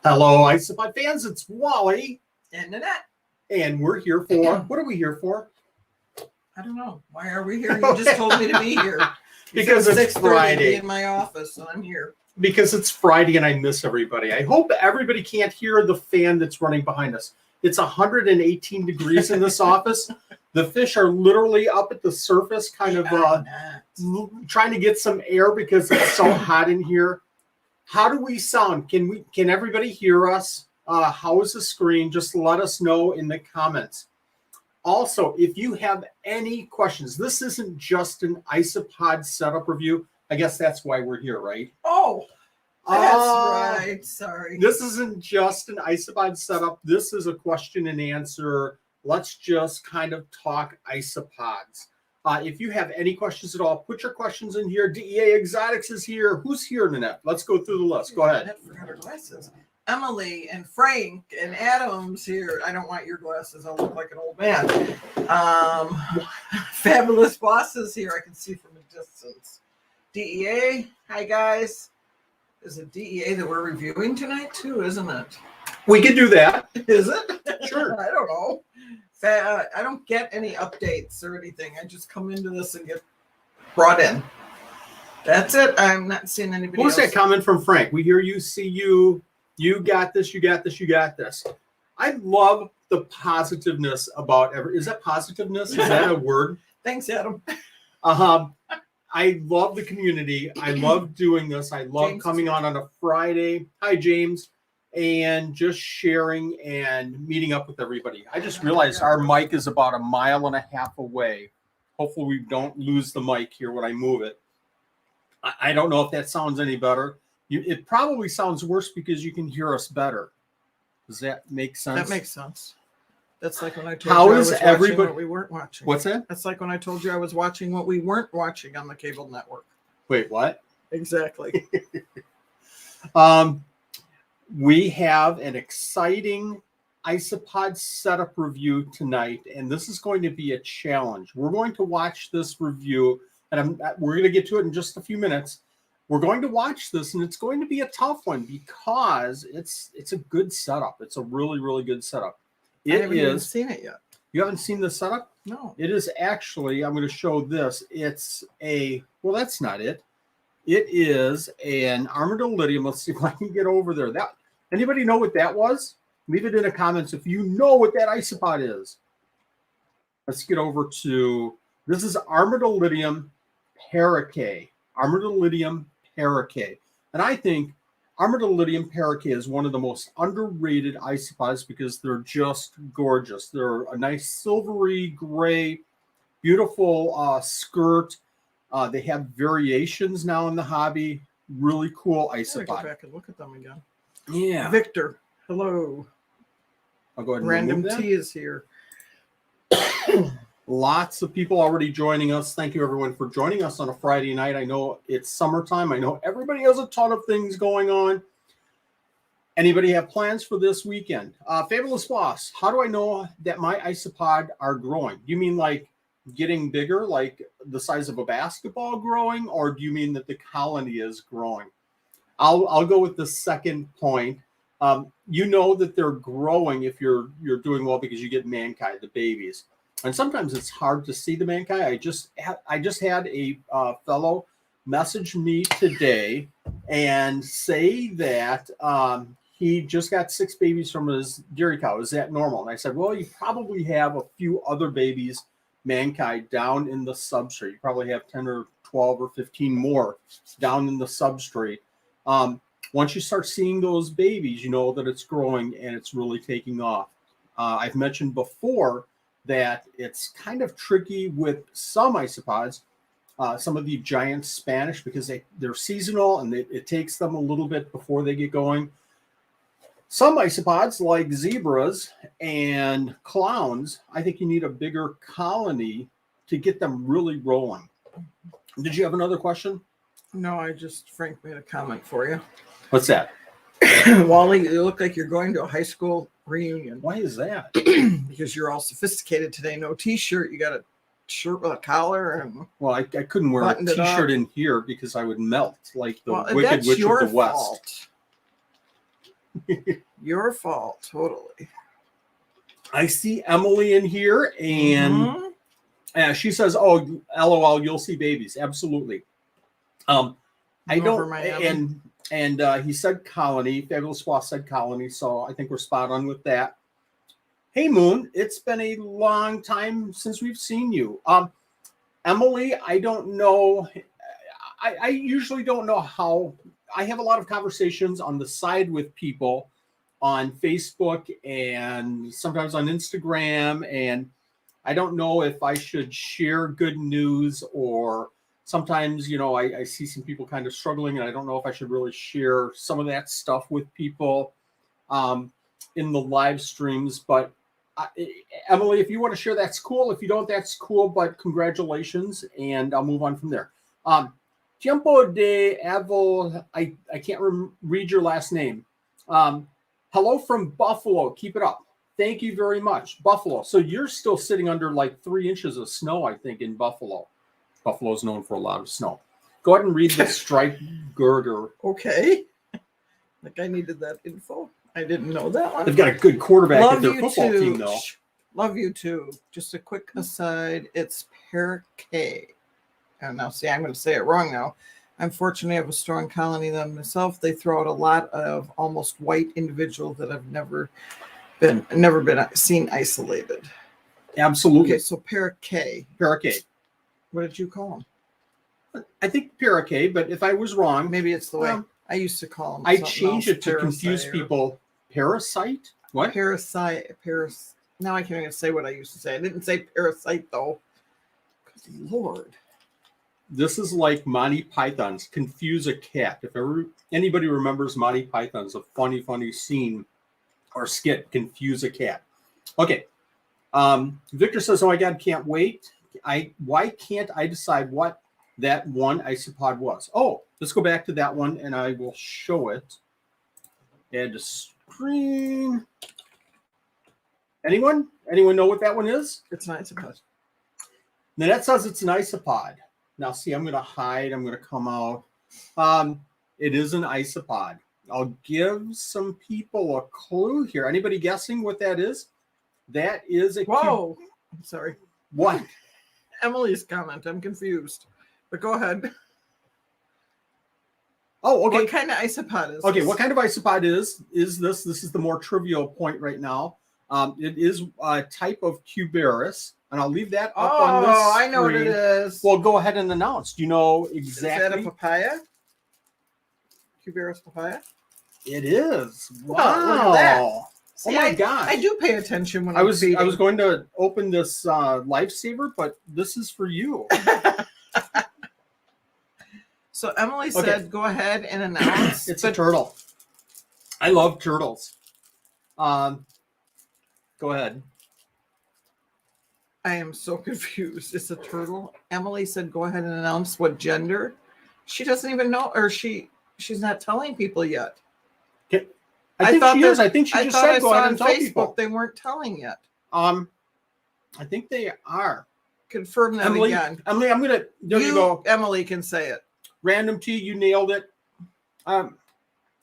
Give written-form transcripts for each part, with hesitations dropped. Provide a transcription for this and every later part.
Hello, Isopod fans. It's Wally. And Nanette. And we're here for, what are we here for? I don't know. Why are we here? You just told me to be here. Because it's Friday. In my office, so I'm here. Because it's Friday and I miss everybody. I hope everybody can't hear the fan that's running behind us. It's 118 degrees in this office. The fish are literally up at the surface, kind of trying to get some air because it's so hot in here. How do we sound? Can everybody hear us? How is the screen? Just let us know in the comments. Also, if you have any questions, this isn't just an Isopod setup review. I guess that's why we're here, right? Oh, that's right. Sorry. This isn't just an Isopod setup. This is a question and answer. Let's just kind of talk isopods. If you have any questions at all, put your questions in here. DEA Exotics is here. Who's here, Nanette? Let's go through the list. Go ahead. I forgot her glasses. Emily and Frank and Adam's here. I don't want your glasses. I'll look like an old man. Fabulous Bosses here. I can see from a distance. DEA. Hi, guys. Is it DEA that we're reviewing tonight, too, isn't it? We can do that. Is it? Sure. I don't know. I don't get any updates or anything. I just come into this and get brought in. That's it. I'm not seeing anybody Who's else. that comment from Frank? We hear you, see you. You got this, you got this, you got this. I love the positiveness about is that positiveness? Is that a word? Thanks, Adam. I love the community. I love doing this. I love James coming on a Friday. Hi, James. And just sharing and meeting up with everybody. I just realized our mic is about 1.5 miles away. Hopefully we don't lose the mic here when I move it. I don't know if that sounds any better. It probably sounds worse because you can hear us better. Does that make sense? That makes sense. That's like when I told you I was watching what we weren't watching. What's that? That's like when I told you I was watching what we weren't watching on the cable network. Wait, what? Exactly. We have an exciting Isopod setup review tonight, and this is going to be a challenge. We're going to watch this review, and we're going to get to it in just a few minutes. We're going to watch this, and it's going to be a tough one because it's a good setup. It's a really, really good setup. I haven't even seen it yet. You haven't seen the setup? No. It is actually, I'm going to show this. It's well, that's not it. It is an Armadillidium. Let's see if I can get over there. Anybody know what that was? Leave it in the comments if you know what that isopod is. Let's get over to, this is Armadillidium paraccae. Armadillidium paraccae. And I think Armadillidium paraccae is one of the most underrated isopods because they're just gorgeous. They're a nice silvery gray, beautiful skirt. They have variations now in the hobby. Really cool isopod. Go back and look at them again. Yeah. Victor, hello. I'll go ahead and Random remove that. T is here. Lots of people already joining us. Thank you, everyone, for joining us on a Friday night. I know it's summertime. I know everybody has a ton of things going on. Anybody have plans for this weekend? Fabulous Boss, how do I know that my isopod are growing? You mean like getting bigger, like the size of a basketball growing, or do you mean that the colony is growing? I'll go with the second point. You know that they're growing if you're doing well because you get mankai, the babies. And sometimes it's hard to see the mankai. I just had a fellow message me today and say that he just got 6 babies from his dairy cow. Is that normal? And I said, well, you probably have a few other babies, mankai, down in the substrate. You probably have 10 or 12 or 15 more down in the substrate. Once you start seeing those babies, you know that it's growing and it's really taking off. I've mentioned before that it's kind of tricky with some isopods, some of the giant Spanish, because they're seasonal and it takes them a little bit before they get going. Some isopods like zebras and clowns, I think you need a bigger colony to get them really rolling. Did you have another question? No, Frank made a comment for you. What's that? Wally, you look like you're going to a high school reunion. Why is that? Because you're all sophisticated today. No t-shirt. You got a shirt with a collar. And well, I couldn't wear a t-shirt in here because I would melt like the Wicked Witch of the West. Fault. Your fault, totally. I see Emily in here, and she says, "Oh, LOL, you'll see babies." Absolutely. I don't. And he said colony. Fabulous Boss said colony, so I think we're spot on with that. Hey, Moon, it's been a long time since we've seen you. Emily, I don't know. I usually don't know how. I have a lot of conversations on the side with people on Facebook and sometimes on Instagram, and I don't know if I should share good news, or sometimes, I see some people kind of struggling, and I don't know if I should really share some of that stuff with people in the live streams. But Emily, if you want to share, that's cool. If you don't, that's cool, but congratulations, and I'll move on from there. Tiempo de Avo, I can't read your last name. Hello from Buffalo. Keep it up. Thank you very much. Buffalo. So you're still sitting under like 3 inches of snow, I think, in Buffalo. Buffalo is known for a lot of snow. Go ahead and read the strike girder. Okay. Like I needed that info. I didn't know that one. They've got a good quarterback at their football team, though. Love you too. Just a quick aside. It's peraccae. And now, see, I'm going to say it wrong now. I'm fortunate I have a strong colony than myself. They throw out a lot of almost white individuals that have never been seen isolated. Absolutely. Okay, so peraccae. Peraccae. What did you call them? I think peraccae, but if I was wrong, maybe it's the way I used to call them. I changed it to confuse people. Parasite? What? Parasite. Now I can't even say what I used to say. I didn't say parasite though. Good Lord. This is like Monty Python's Confuse a Cat. If anybody remembers Monty Python's a funny scene or skit, Confuse a Cat. Okay. Victor says, "Oh my God, can't wait. Why can't I decide what that one isopod was?" Oh, let's go back to that one and I will show it. Add to screen. Anyone know what that one is? It's an isopod. Nanette says it's an isopod. Now, see, I'm going to hide. I'm going to come out. It is an isopod. I'll give some people a clue here. Anybody guessing what that is? That is a... Whoa! I'm sorry. What? Emily's comment. I'm confused. But go ahead. Oh, okay. What kind of isopod is Okay, this? what kind of isopod is this? This is the more trivial point right now. It is a type of Cubaris. And I'll leave that up on this screen. I know what it is. Well, go ahead and announce. Do you know exactly? Is that a papaya? Cubaris papaya? It is. Wow. Oh, look at that. See, oh my gosh. I do pay attention when I was feeding. I was going to open this Lifesaver, but this is for you. So Emily said, go ahead and announce. It's a turtle. I love turtles. Go ahead. I am so confused. It's a turtle. Emily said, go ahead and announce what gender. She doesn't even know, or she's not telling people yet. I think she is. I think she just said go ahead and tell people. They weren't telling yet. I think they are. Confirm that again. Emily, I'm gonna. There you go. Emily can say it. Random T, you nailed it.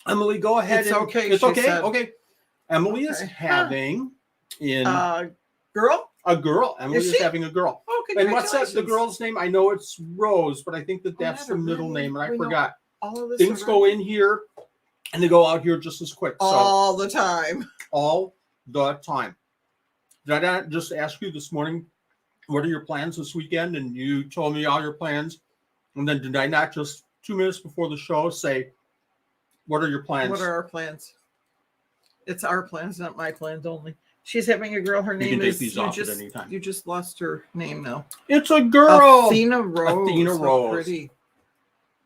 Emily, go ahead. It's okay. It's okay. Okay. Emily is having girl. A girl. Emily is having a girl. Oh, and what's the girl's name? I know it's Rose, but I think that's the middle name, and I forgot. All of this things go in here, and they go out here just as quick. All the time. All the time. Did I not just ask you this morning, what are your plans this weekend? And you told me all your plans. And then did I not just 2 minutes before the show say, what are your plans? What are our plans? It's our plans, not my plans only. She's having a girl. Her name is. You just lost her name now. It's a girl. Athena Rose. Athena Rose. Pretty.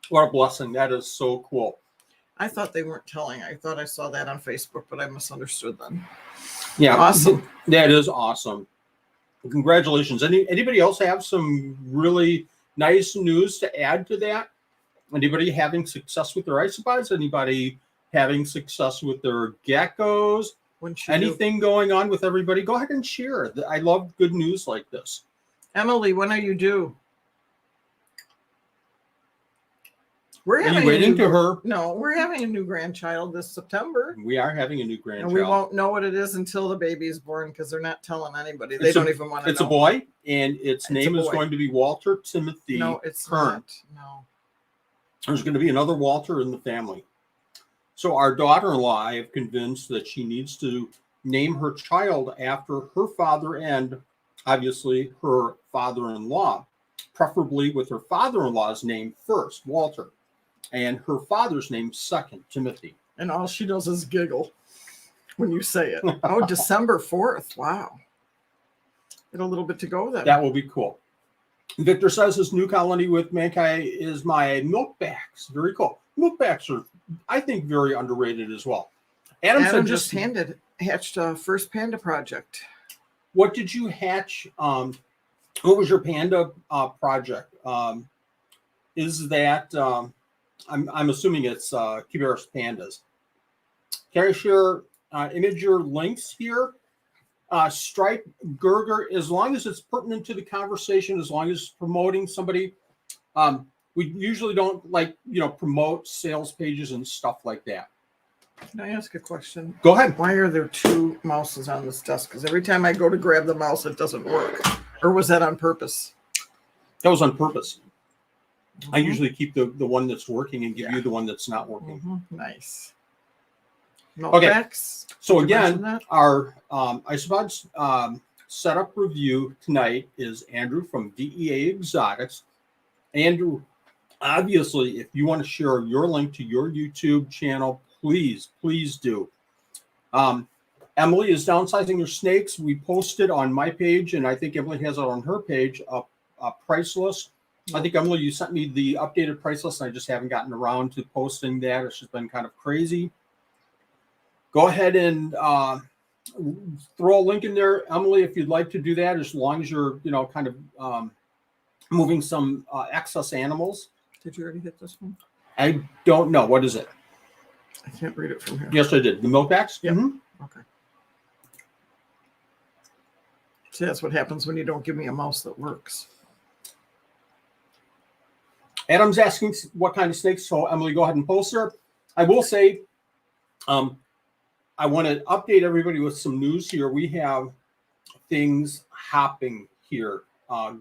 What a blessing. That is so cool. I thought they weren't telling. I thought I saw that on Facebook, but I misunderstood them. Yeah. Awesome. That is awesome. Congratulations. Anybody else have some really nice news to add to that? Anybody having success with their isopods? Anybody having success with their geckos? Anything going on with everybody? Go ahead and share. I love good news like this. Emily, when are you due? We're Are having you waiting to her? No, we're having a new grandchild this September. We are having a new And grandchild. we won't know what it is until the baby is born because they're not telling anybody. They don't even want to know. It's a boy, and its name is going to be Walter Timothy. No, it's Kern. not. No. There's going to be another Walter in the family. So our daughter-in-law, I have convinced that she needs to name her child after her father and obviously her father-in-law, preferably with her father-in-law's name first, Walter, and her father's name second, Timothy. And all she does is giggle when you say it. Oh, December 4th. Wow. Got a little bit to go then. That will be cool. Victor says his new colony with Mankai is my milkbacks. Very cool. Milkbacks are, I think, very underrated as well. Adam just hatched a first panda project. What did you hatch? What was your panda project? Is that I'm assuming it's Cubaris pandas. Can I share imager links here? Stripe Gerger, as long as it's pertinent to the conversation, as long as it's promoting somebody, we usually don't promote sales pages and stuff like that. Can I ask a question? Go ahead. Why are there two mouses on this desk? Because every time I go to grab the mouse, it doesn't work. Or was that on purpose? That was on purpose. I usually keep the one that's working and give you the one that's not working. Nice. Okay. So again, our Isopods setup review tonight is Andrew from DEA Exotics. Andrew, obviously, if you want to share your link to your YouTube channel, please do. Emily is downsizing her snakes. We posted on my page, and I think Emily has it on her page, a price list. I think, Emily, you sent me the updated price list, and I just haven't gotten around to posting that. It's just been kind of crazy. Go ahead and throw a link in there, Emily, if you'd like to do that, as long as you're, kind of moving some excess animals. Did you already hit this one? I don't know. What is it? I can't read it from here. Yes, I did. The milk bags? Yeah. Mm-hmm. Okay. See, that's what happens when you don't give me a mouse that works. Adam's asking what kind of snakes. So, Emily, go ahead and post her. I will say, I want to update everybody with some news here. We have things hopping here,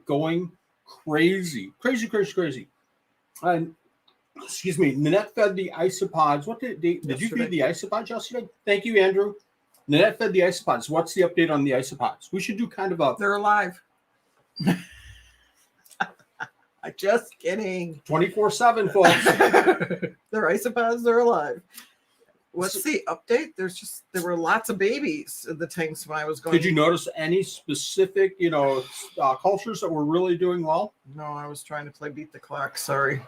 going crazy. And excuse me, Nanette fed the isopods. What did you feed the isopods yesterday? Thank you, Andrew. Nanette fed the isopods. What's the update on the isopods? We should do kind of a... They're alive. Just kidding. 24/7, folks. They're isopods. They're alive. What's the update? There were lots of babies in the tanks when I was going. Did you notice any specific, cultures that were really doing well? No, I was trying to play beat the clock. Sorry.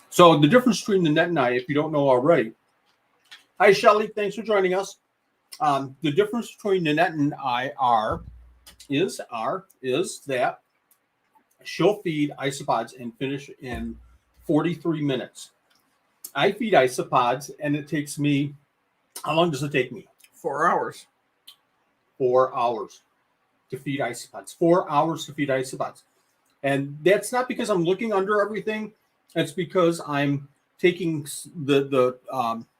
So the difference between Nanette and I, if you don't know already. Hi, Shelly. Thanks for joining us. The difference between Nanette and I is that she'll feed isopods and finish in 43 minutes. I feed isopods, and it takes me, how long does it take me? 4 hours. 4 hours to feed isopods. 4 hours to feed isopods. And that's not because I'm looking under everything. It's because I'm taking the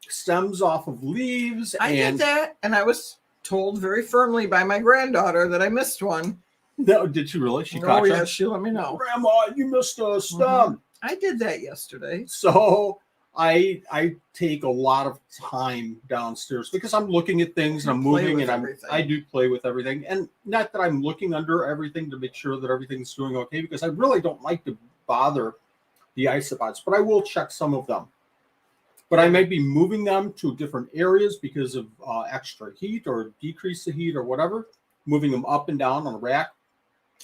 stems off of leaves. I did that, and I was told very firmly by my granddaughter that I missed one. No, did she really? She caught you? Oh, yeah, she let me know. Grandma, you missed a stem. I did that yesterday. So I take a lot of time downstairs because I'm looking at things and I'm moving and I do play with everything. And not that I'm looking under everything to make sure that everything's doing okay, because I really don't like to bother the isopods, but I will check some of them. But I might be moving them to different areas because of extra heat or decrease the heat or whatever, moving them up and down on a rack.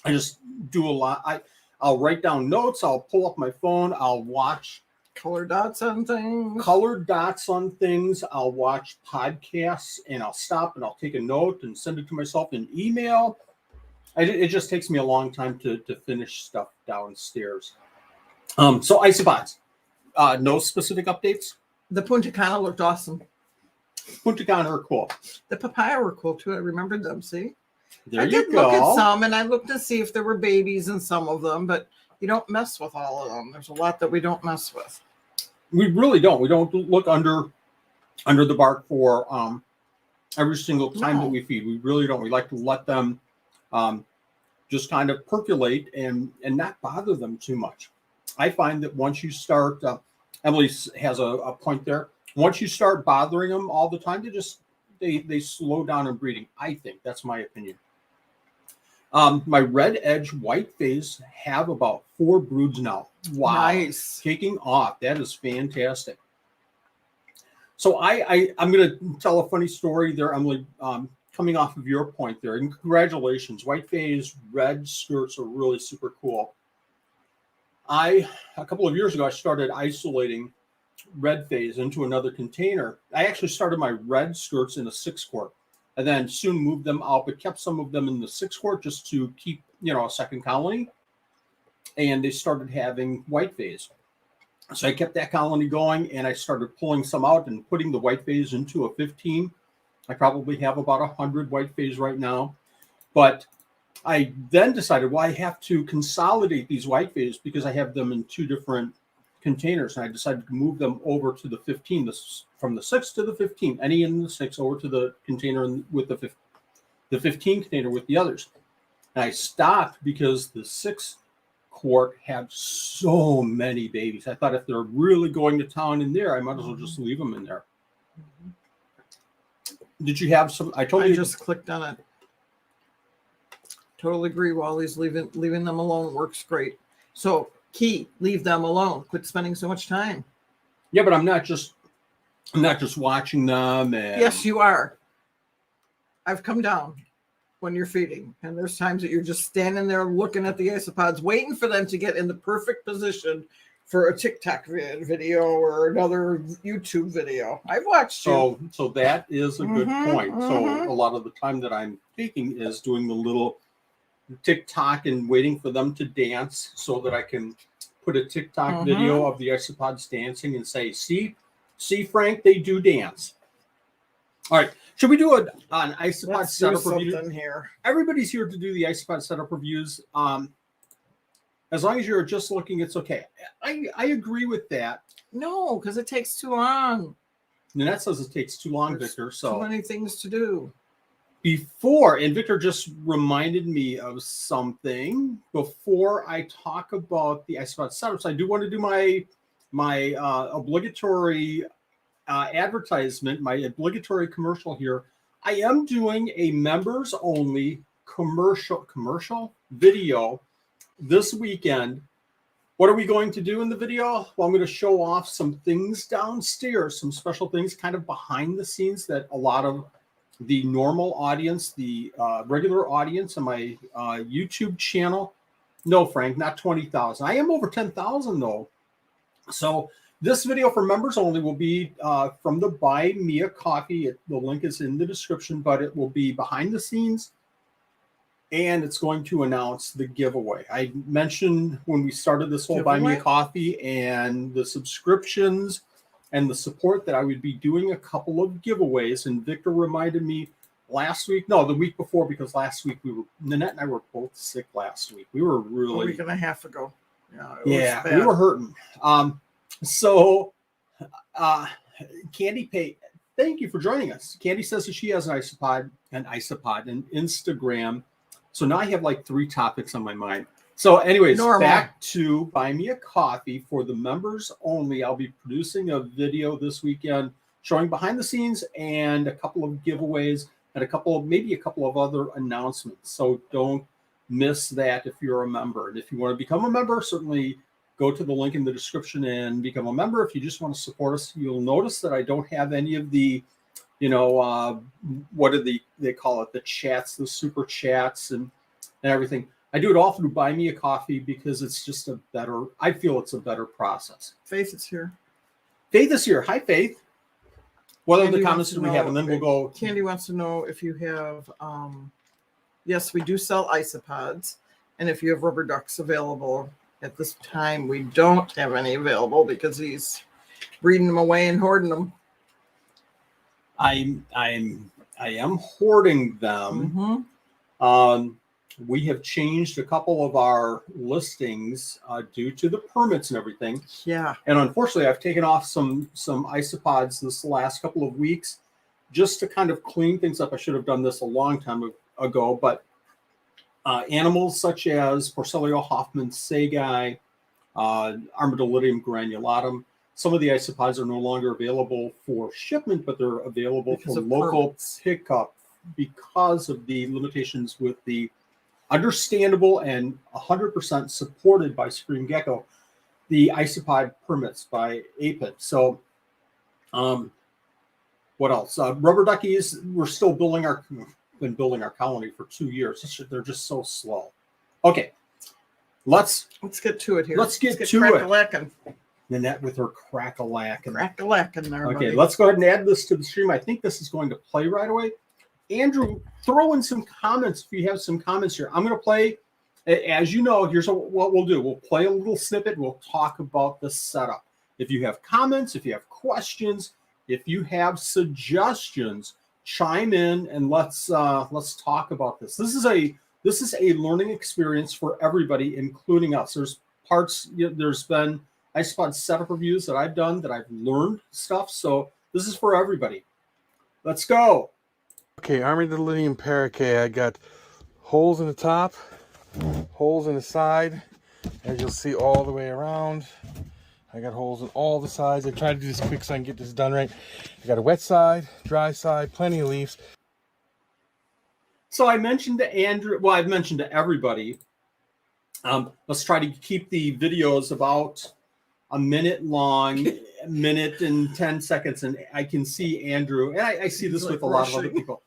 I just do a lot. I'll write down notes. I'll pull up my phone. I'll watch colored dots on things. I'll watch podcasts, and I'll stop and I'll take a note and send it to myself in email. It just takes me a long time to finish stuff downstairs. So isopods, no specific updates. The Punta Cana looked awesome. Punta Cana are cool. The papaya were cool too. I remembered them. See, there I you did go. Look at some, and I looked to see if there were babies in some of them, but you don't mess with all of them. There's a lot that we don't mess with. We really don't. We don't look under the bark for every single time that we feed. We really don't. We like to let them just kind of percolate and not bother them too much. I find that once you start, Emily has a point there. Once you start bothering them all the time, they slow down in breeding. I think that's my opinion. My red edge white phase have about 4 broods now. Wow. Nice. Taking off. That is fantastic. So I'm going to tell a funny story there, Emily, coming off of your point there. And congratulations. White phase red skirts are really super cool. A couple of years ago, I started isolating red phase into another container. I actually started my red skirts in a 6-quart and then soon moved them out, but kept some of them in the 6-quart just to keep, a second colony. And they started having white phase. So I kept that colony going, and I started pulling some out and putting the white phase into a 15. I probably have about 100 white phase right now. But I then decided, well, I have to consolidate these white phase because I have them in 2 different containers. And I decided to move them over to the 15, from the 6 to the 15, any in the 6 over to the container with the 15 container with the others. And I stopped because the 6-quart had so many babies. I thought if they're really going to town in there, I might as well just leave them in there. Did you have some? I just clicked on it. Totally agree. Wally's leaving them alone works great. So key, leave them alone. Quit spending so much time. Yeah, but I'm not just watching them. And... Yes, you are. I've come down when you're feeding, and there's times that you're just standing there looking at the isopods, waiting for them to get in the perfect position for a TikTok video or another YouTube video. I've watched you. So that is a good point. So a lot of the time that I'm taking is doing the little TikTok and waiting for them to dance so that I can put a TikTok video of the isopods dancing and say, see, Frank, they do dance. All right. Should we do an isopod setup review? Here. Everybody's here to do the isopod setup reviews. As long as you're just looking, it's okay. I agree with that. No, because it takes too long. Nanette says it takes too long, There's Victor. So too many things to do. And Victor just reminded me of something. Before I talk about the isopod setups, I do want to do my obligatory advertisement, my obligatory commercial here. I am doing a members only commercial video this weekend. What are we going to do in the video? Well, I'm going to show off some things downstairs, some special things kind of behind the scenes that a lot of the normal audience, the regular audience on my YouTube channel. No, Frank, not 20,000. I am over 10,000 though. So this video for members only will be from the Buy Me a Coffee. The link is in the description, but it will be behind the scenes. And it's going to announce the giveaway. I mentioned when we started this whole Buy Me a Coffee and the subscriptions and the support that I would be doing a couple of giveaways. And Victor reminded me the week before, because last week Nanette and I were both sick last week. We were really... A week and a half ago. Yeah, we were hurting. So Candy Pay, thank you for joining us. Candy says that she has an isopod, and Instagram. So now I have like 3 topics on my mind. So anyways, back to Buy Me a Coffee for the members only. I'll be producing a video this weekend showing behind the scenes and a couple of giveaways and maybe a couple of other announcements. So don't miss that if you're a member. And if you want to become a member, certainly go to the link in the description and become a member. If you just want to support us, you'll notice that I don't have any of the what do they call it? The chats, the super chats and everything. I do it all through Buy Me a Coffee because it's just I feel it's a better process. Faith is here. Faith is here. Hi, Faith. What other comments do we have? And then we'll go. Candy wants to know if you have, yes, we do sell isopods. And if you have rubber ducks available. At this time, we don't have any available because he's breeding them away and hoarding them. I am hoarding them. we have changed a couple of our listings due to the permits and everything. Yeah. And unfortunately, I've taken off some isopods this last couple of weeks just to kind of clean things up. I should have done this a long time ago, but animals such as Porcellio hoffman sagi, Armadillidium granulatum, some of the isopods are no longer available for shipment, but they're available for local pickup because of the limitations with the understandable and 100% supported by Supreme Gecko, the isopod permits by APID. So what else? Rubber duckies, we're still been building our colony for 2 years. They're just so slow. Okay, let's get to it here. Let's get to it. Nanette with her crack-a-lack. Crack-a-lack in there. Okay, let's go ahead and add this to the stream. I think this is going to play right away. Andrew, throw in some comments if you have some comments here. I'm going to play, as you know, here's what we'll do. We'll play a little snippet. We'll talk about the setup. If you have comments, if you have questions, if you have suggestions, chime in and let's talk about this. This is a learning experience for everybody, including us. There's been Isopod setup reviews that I've done that I've learned stuff. So this is for everybody. Let's go. Okay, Armadillidium paraccae. I got holes in the top, holes in the side, as you'll see all the way around. I got holes in all the sides. I tried to do this quick so I can get this done right. I got a wet side, dry side, plenty of leaves. So I mentioned to Andrew, well, I've mentioned to everybody, let's try to keep the videos about a minute long, a minute and 10 seconds. And I can see Andrew, and I see this with a lot of other people,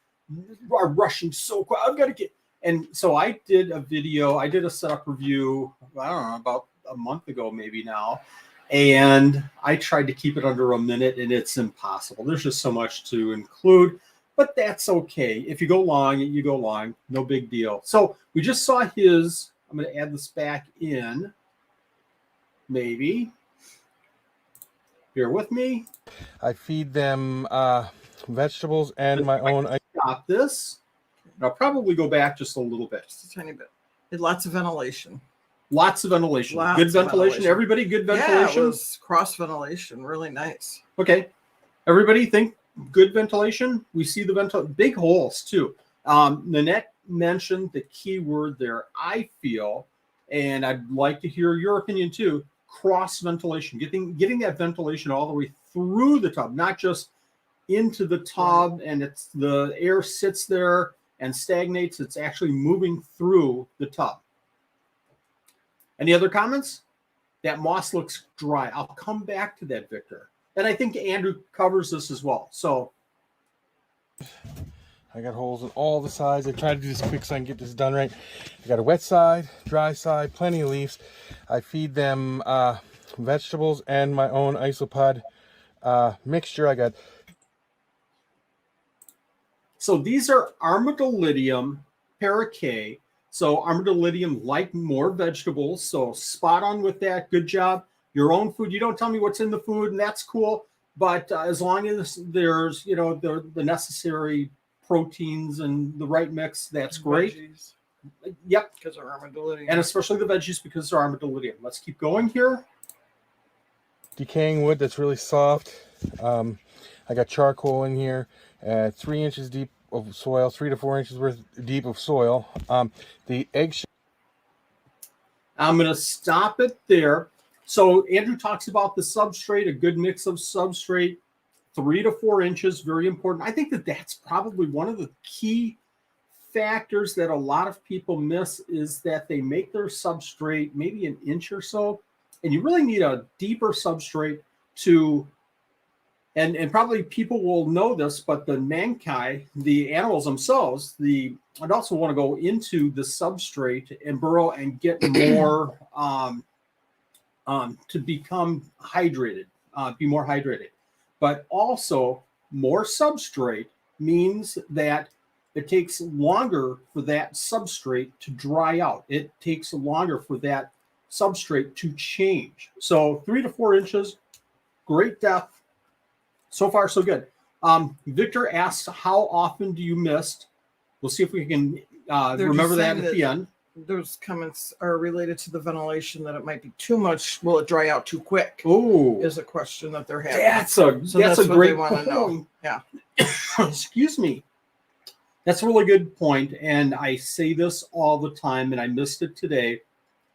are rushing so quick. I've got to get, and so I did a setup review, I don't know, about a month ago, maybe now. And I tried to keep it under a minute, and it's impossible. There's just so much to include, but that's okay. If you go long, you go long, no big deal. So we just saw his, I'm going to add this back in, maybe. Bear with me. I feed them vegetables and my own. Stop this. And I'll probably go back just a little bit. Just a tiny bit. Lots of ventilation. Lots of ventilation. Lots good of ventilation. Everybody, good ventilation? Yeah, it was cross ventilation. Really nice. Okay. Everybody think good ventilation? We see the big holes too. Nanette mentioned the key word there, I feel, and I'd like to hear your opinion too. Cross ventilation, getting that ventilation all the way through the tub, not just into the tub and it's the air sits there and stagnates. It's actually moving through the tub. Any other comments? That moss looks dry. I'll come back to that, Victor. And I think Andrew covers this as well. So I got holes in all the sides. I tried to do this quick so I can get this done right. I got a wet side, dry side, plenty of leaves. I feed them vegetables and my own isopod mixture. I got. So these are Armadillidium paraccae. So Armadillidium like more vegetables. So spot on with that. Good job. Your own food. You don't tell me what's in the food, and that's cool. But as long as there's, the necessary proteins and the right mix, that's great. Veggies. Yep. Because of Armadillidium. And especially the veggies because they're Armadillidium. Let's keep going here. Decaying wood that's really soft. I got charcoal in here, 3 inches deep of soil, 3 to 4 inches worth deep of soil. The eggshell. I'm going to stop it there. So Andrew talks about the substrate, a good mix of substrate, 3 to 4 inches, very important. I think that's probably one of the key factors that a lot of people miss is that they make their substrate maybe an inch or so, and you really need a deeper substrate to, and probably people will know this, but the mankai, the animals themselves, I'd also want to go into the substrate and burrow and get more to become hydrated, be more hydrated. But also more substrate means that it takes longer for that substrate to dry out. It takes longer for that substrate to change. So 3 to 4 inches, great depth. So far, so good. Victor asks, how often do you mist? We'll see if we can They're Remember just that saying at the end. Those comments are related to the ventilation, that it might be too much. Will it dry out too quick? Oh, Is a question that they're having. that's a what great they want to know. point. Yeah. Excuse me. That's a really good point, and I say this all the time, and I missed it today.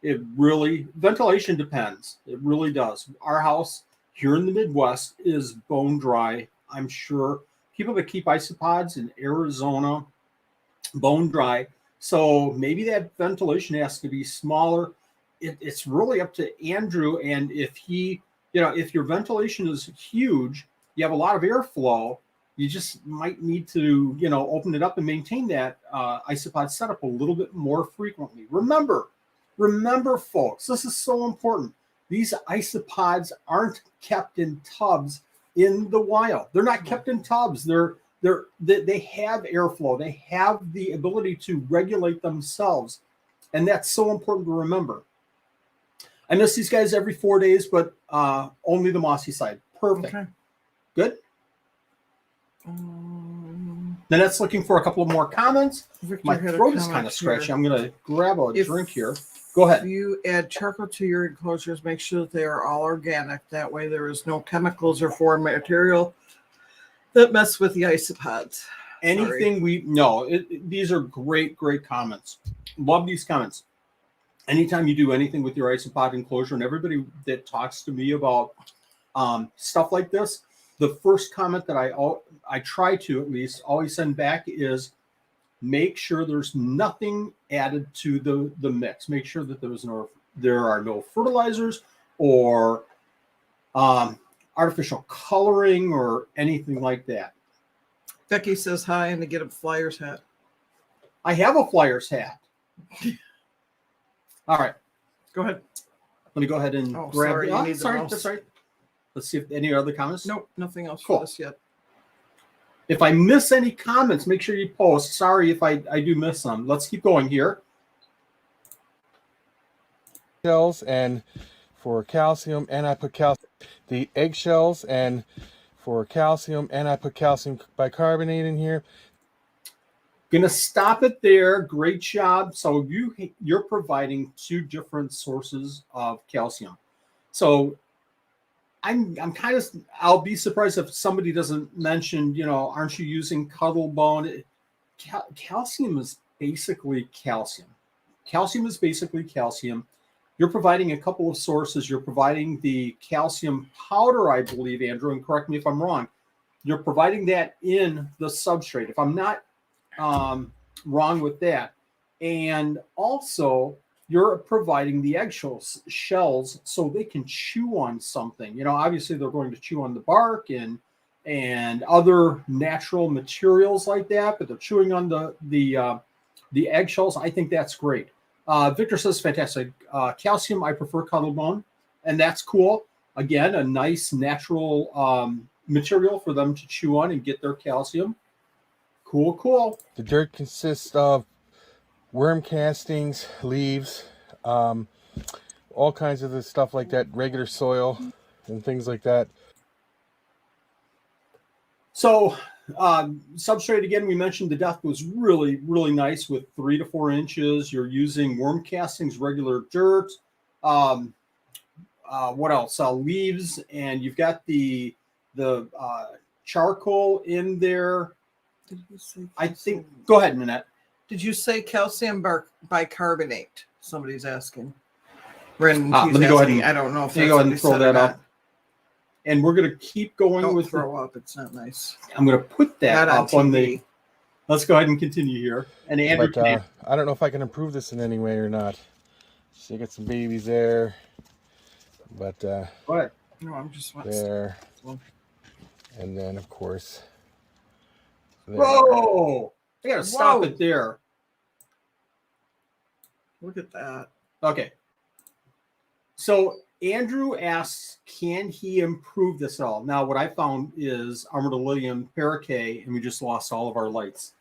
It really, ventilation depends. It really does. Our house here in the Midwest is bone dry. I'm sure people that keep isopods in Arizona, bone dry. So maybe that ventilation has to be smaller. It's really up to Andrew. And if he, if your ventilation is huge, you have a lot of airflow, you just might need to, open it up and maintain that isopod setup a little bit more frequently. Remember, folks, this is so important. These isopods aren't kept in tubs in the wild. They're not kept in tubs. They have airflow. They have the ability to regulate themselves. And that's so important to remember. I miss these guys every 4 days, but only the mossy side. Perfect. Okay. Good. Then that's looking for a couple of more comments. Victor My had a throat is comment kind of scratchy. here. I'm going to grab a If- drink here. Go ahead. If you add charcoal to your enclosures, make sure that they are all organic. That way there is no chemicals or foreign material that mess with the isopods. Anything these are great comments. Love these comments. Anytime you do anything with your isopod enclosure, and everybody that talks to me about stuff like this, the first comment that I try to at least always send back is, make sure there's nothing added to the mix. Make sure that there are no fertilizers or artificial coloring or anything like that. Becky says hi and to get a Flyers hat. I have a Flyers hat. All right. Go ahead. Let me go ahead and grab sorry, you need the sorry, mouse. that's right. Let's see if any other comments. Nope, nothing else Cool. for this yet. If I miss any comments, make sure you post. Sorry if I do miss some. Let's keep going here. Shells, and for calcium, and I put calcium. The eggshells, and for calcium, and I put calcium bicarbonate in here. Gonna stop it there. Great job. So you're providing two different sources of calcium. So I'm kind of, I'll be surprised if somebody doesn't mention, aren't you using cuttle bone? Calcium is basically calcium. Calcium is basically calcium. You're providing a couple of sources. You're providing the calcium powder, I believe, Andrew, and correct me if I'm wrong. You're providing that in the substrate, if I'm not wrong with that. And also, you're providing the eggshells so they can chew on something. Obviously they're going to chew on the bark and other natural materials like that, but they're chewing on the eggshells. I think that's great. Victor says, fantastic. Calcium, I prefer cuttle bone, and that's cool. Again, a nice natural material for them to chew on and get their calcium. Cool. The dirt consists of worm castings, leaves, all kinds of the stuff like that, regular soil and things like that. So substrate, again, we mentioned the depth was really, really nice with 3 to 4 inches. You're using worm castings, regular dirt. What else? Leaves, and you've got the charcoal in there. Did you say I think, go ahead, Minette. Did you say calcium bicarbonate? Somebody's asking. Brendan, Let me go ahead and I don't know if let me that's go what ahead he and throw said or that not. up. And we're going to keep going Don't with throw up. It's not nice. I'm going to put that Not up on TV. Let's go ahead and continue here. And Andrew, But I don't know if I can improve this in any way or not. So you got some babies there, but go ahead. No, I'm just there, and then of course there. Whoa! I got to stop it there. Look at that. Okay. So Andrew asks, can he improve this at all? Now, what I found is Armadillidium paraccae, and we just lost all of our lights.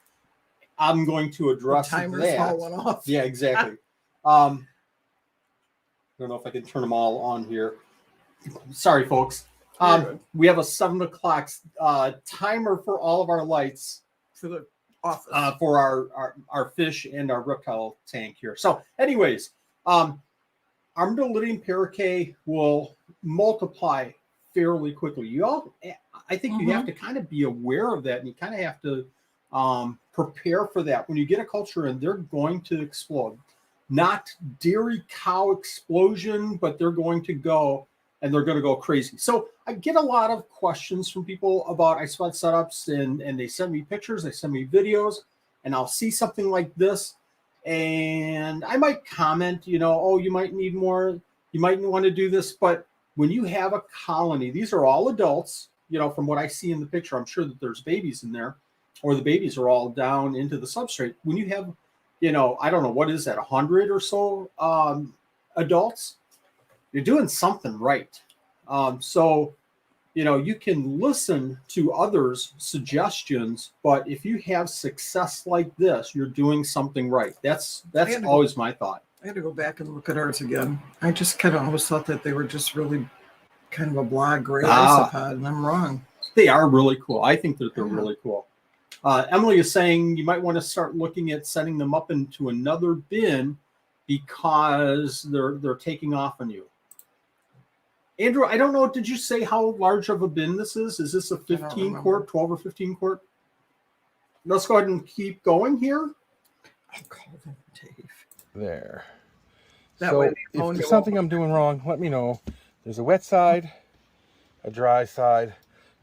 I'm going to address The timer's that. all went off. Yeah, exactly. I don't know if I can turn them all on here. Sorry, folks. You're good. We have a 7 o'clock timer for all of our lights. For office. for our fish and our reptile tank here. So anyways, Armadillidium paraccae will multiply fairly quickly. I think you have to kind of be aware of that, and you kind of have to prepare for that. When you get a culture in, they're going to explode. Not dairy cow explosion, but they're going to go, and they're going to go crazy. So I get a lot of questions from people about Isopod setups, and they send me pictures, they send me videos, and I'll see something like this, and I might comment, oh, you might need more, you might want to do this. But when you have a colony, these are all adults, from what I see in the picture. I'm sure that there's babies in there, or the babies are all down into the substrate. When you have, I don't know, what is that, 100 or so adults, you're doing something right. So you can listen to others' suggestions, but if you have success like this, you're doing something right. That's always my thought. I had to go back and look at ours again. I just kind of always thought that they were just really kind of a blah gray isopod, and I'm wrong. They are really cool. I think that they're really cool. Emily is saying you might want to start looking at setting them up into another bin because they're taking off on you. Andrew, I don't know. Did you say how large of a bin this is? Is this a 15 quart, 12 or 15 quart? Let's go ahead and keep going here. I'll call them Dave. There. That So way if there's something I'm doing wrong, let me know. There's a wet side, a dry side,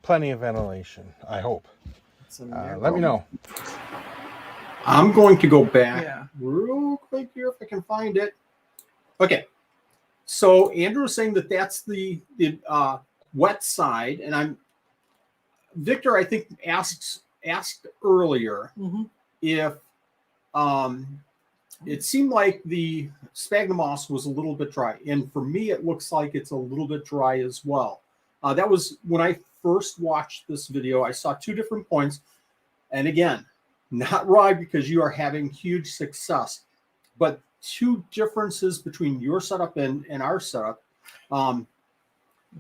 plenty of ventilation, I hope. Let me know. I'm going to go back real quick here if I can find it. Okay. So Andrew is saying that that's the wet side, and Victor, I think, asked earlier if it seemed like the sphagnum moss was a little bit dry, and for me, it looks like it's a little bit dry as well. That was when I first watched this video. I saw two different points, and again, not raw because you are having huge success, but two differences between your setup and our setup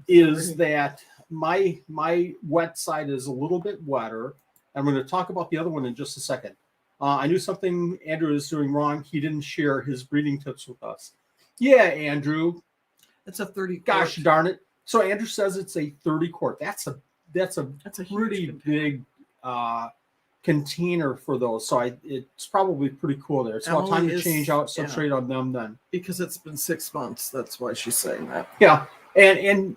is that my wet side is a little bit wetter. I'm going to talk about the other one in just a second. I knew something Andrew is doing wrong. He didn't share his breeding tips with us. Yeah, Andrew. It's a 30 quart. Gosh darn it. So Andrew says it's a 30 quart. That's a pretty big container for those. So it's probably pretty cool there. It's about time to change out substrate on them then. Because it's been 6 months. That's why she's saying that. Yeah. And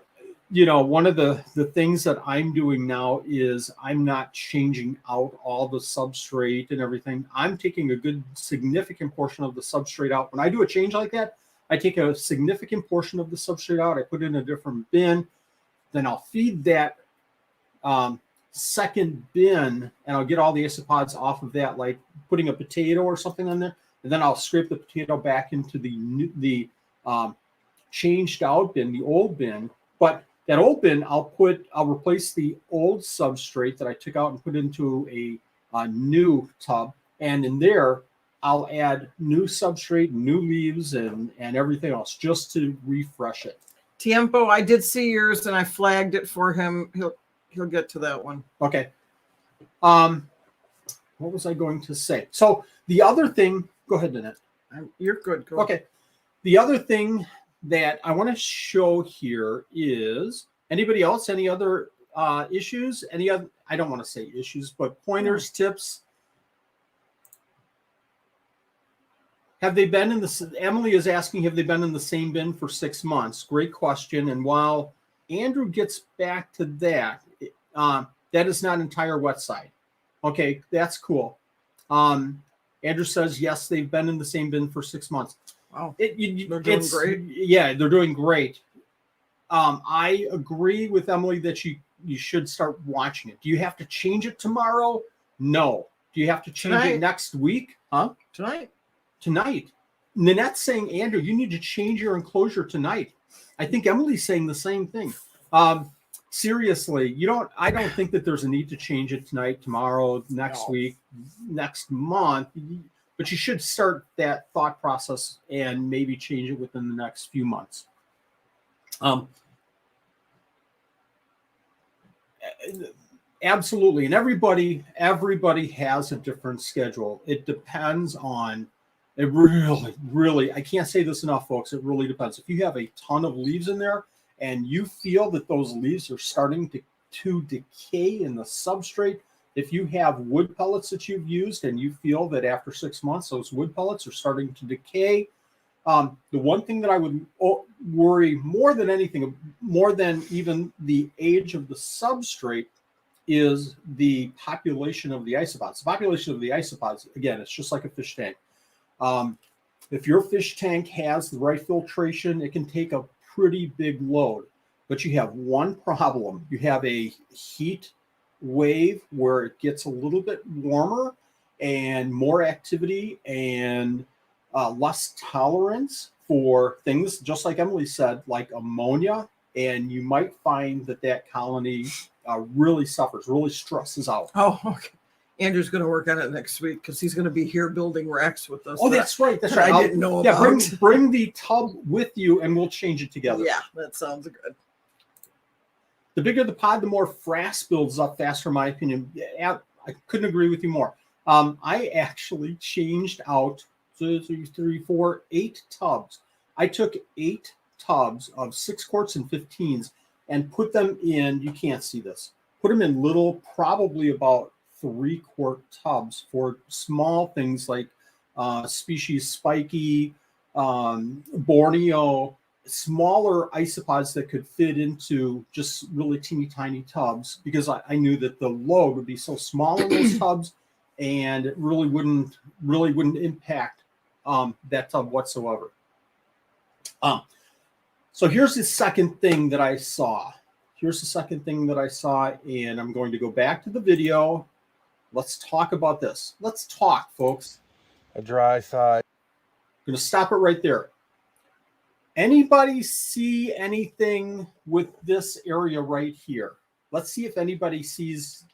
one of the things that I'm doing now is I'm not changing out all the substrate and everything. I'm taking a good significant portion of the substrate out. When I do a change like that, I take a significant portion of the substrate out. I put it in a different bin. Then I'll feed that second bin, and I'll get all the isopods off of that, like putting a potato or something on there. And then I'll scrape the potato back into the changed out bin, the old bin. But that old bin, I'll replace the old substrate that I took out and put into a new tub. And in there, I'll add new substrate, new leaves, and everything else just to refresh it. Tiempo, I did see yours and I flagged it for him. He'll get to that one. Okay. What was I going to say? So the other thing, go ahead, Danette. You're good. Go okay. The other thing that I want to show here is anybody else, any other issues, any other, I don't want to say issues, but pointers, tips. Have they been in the, Emily is asking, have they been in the same bin for 6 months? Great question. And while Andrew gets back to that, that is not entire wet side. Okay, that's cool. Andrew says, yes, they've been in the same bin for 6 months. Wow. They're doing great. Yeah, they're doing great. I agree with Emily that you should start watching it. Do you have to change it tomorrow? No. Do you have to change it next week? Huh? Tonight. Nanette's saying, Andrew, you need to change your enclosure tonight. I think Emily's saying the same thing. Seriously, I don't think that there's a need to change it tonight, tomorrow, next week, next month. But you should start that thought process and maybe change it within the next few months. Absolutely. And everybody has a different schedule. It depends on, it really, I can't say this enough, folks. It really depends. If you have a ton of leaves in there and you feel that those leaves are starting to decay in the substrate, if you have wood pellets that you've used and you feel that after 6 months, those wood pellets are starting to decay, the one thing that I would worry more than anything, more than even the age of the substrate, is the population of the isopods. The population of the isopods, again, it's just like a fish tank. If your fish tank has the right filtration, it can take a pretty big load. But you have one problem. You have a heat wave where it gets a little bit warmer and more activity and less tolerance for things, just like Emily said, like ammonia. And you might find that colony really suffers, really stresses out. Oh, okay. Andrew's going to work on it next week because he's going to be here building racks with us. Oh, that's right. That's right. I didn't know about. Yeah, bring the tub with you and we'll change it together. Yeah, that sounds good. The bigger the pod, the more frass builds up faster, in my opinion. I couldn't agree with you more. I actually changed out 8 tubs. I took 8 tubs of 6 quarts and 15s and put them in, you can't see this, put them in little, probably about 3-quart tubs for small things like species spiky, Borneo, smaller isopods that could fit into just really teeny tiny tubs, because I knew that the load would be so small in those tubs and it really wouldn't impact that tub whatsoever. So here's the second thing that I saw. And I'm going to go back to the video. Let's talk about this. Let's talk, folks. A dry side. I'm going to stop it right there. Anybody see anything with this area right here? Let's see if anybody sees.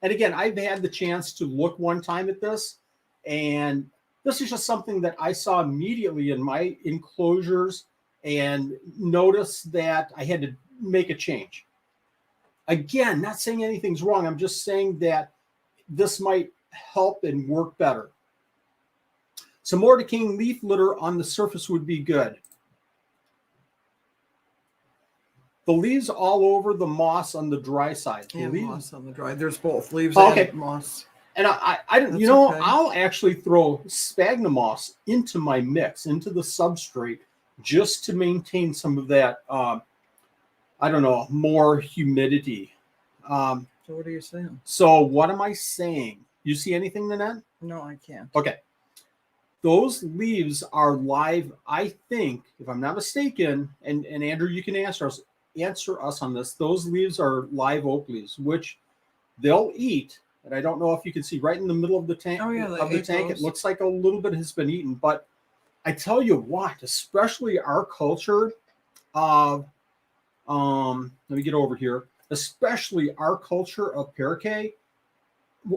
And again, I've had the chance to look one time at this, and this is just something that I saw immediately in my enclosures and noticed that I had to make a change. Again, not saying anything's wrong. I'm just saying that this might help and work better. Some more decaying leaf litter on the surface would be good. The leaves all over the moss on the dry side. And leaves, moss on the dry. There's both leaves okay. and moss. And I didn't, That's you know, okay. I'll actually throw sphagnum moss into my mix, into the substrate, just to maintain some of that, I don't know, more humidity. So what are you saying? So what am I saying? You see anything, Nanette? No, I can't. Okay. Those leaves are live, I think, if I'm not mistaken, and Andrew, you can answer us on this. Those leaves are live oak leaves, which they'll eat. And I don't know if you can see right in the middle of the tank. Oh, yeah, It looks like a little bit has been eaten. But I tell you what, especially our culture of, let me get over here, especially our culture of peraccae,